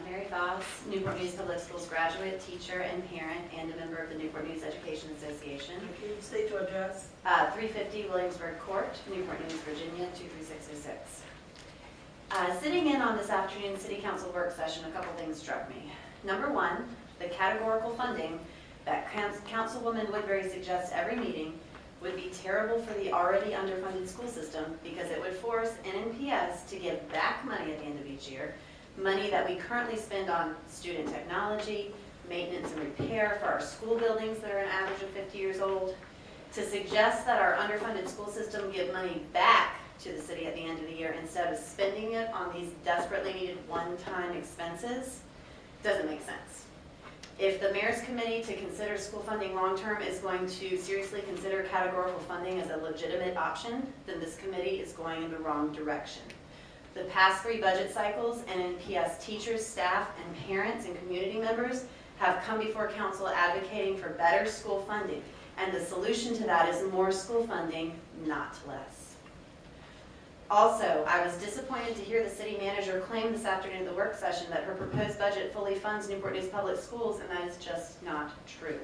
Mary Vause, Newport News Public Schools graduate, teacher, and parent, and a member of the Newport News Education Association. Can you state your address? 350 Williamsburg Court, Newport News, Virginia, 23606. Sitting in on this afternoon's City Council work session, a couple things struck me. Number one, the categorical funding that Councilwoman Woodbury suggests every meeting would be terrible for the already underfunded school system because it would force NNPS to give back money at the end of each year, money that we currently spend on student technology, maintenance and repair for our school buildings that are an average of 50 years old. To suggest that our underfunded school system give money back to the city at the end of the year instead of spending it on these desperately needed one-time expenses doesn't make sense. If the Mayor's Committee to consider school funding long-term is going to seriously consider categorical funding as a legitimate option, then this committee is going in the wrong direction. The past 3 budget cycles, NNPS teachers, staff, and parents and community members have come before council advocating for better school funding, and the solution to that is more school funding, not less. Also, I was disappointed to hear the city manager claim this afternoon at the work session that her proposed budget fully funds Newport News Public Schools, and that is just not true.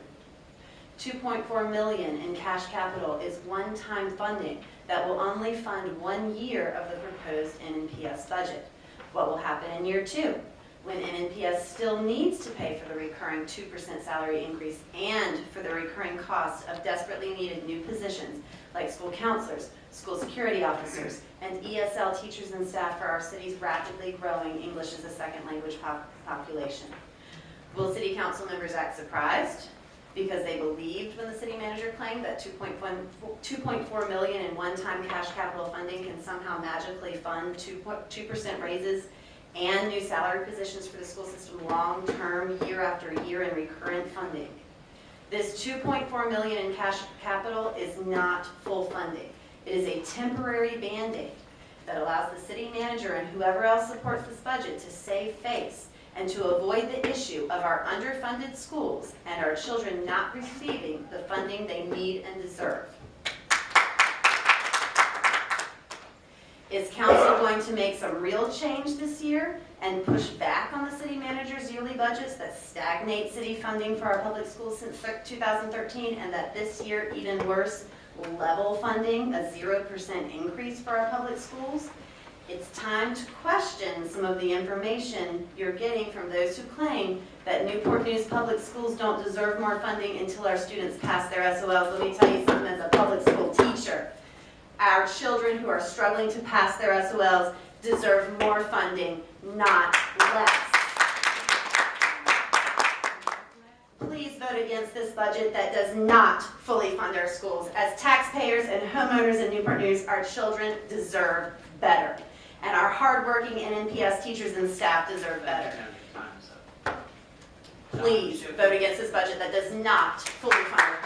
$2.4 million in cash capital is one-time funding that will only fund 1 year of the proposed NNPS budget. What will happen in year 2, when NNPS still needs to pay for the recurring 2% salary increase and for the recurring cost of desperately needed new positions like school counselors, school security officers, and ESL teachers and staff for our city's rapidly growing English as a second language population? Will city council members act surprised because they believed when the city manager claimed that $2.4 million in one-time cash capital funding can somehow magically fund 2% raises and new salary positions for the school system long-term, year after year in recurrent funding? This $2.4 million in cash capital is not full funding. It is a temporary Band-Aid that allows the city manager and whoever else supports this budget to save face and to avoid the issue of our underfunded schools and our children not receiving the funding they need and deserve. Is council going to make some real change this year and push back on the city manager's yearly budgets that stagnate city funding for our public schools since 2013, and that this year, even worse, level funding, a 0% increase for our public schools? It's time to question some of the information you're getting from those who claim that Newport News Public Schools don't deserve more funding until our students pass their SOLs. Let me tell you something as a public school teacher. Our children who are struggling to pass their SOLs deserve more funding, not less. Please vote against this budget that does not fully fund our schools. As taxpayers and homeowners in Newport News, our children deserve better. And our hardworking NNPS teachers and staff deserve better. Please vote against this budget that does not fully fund our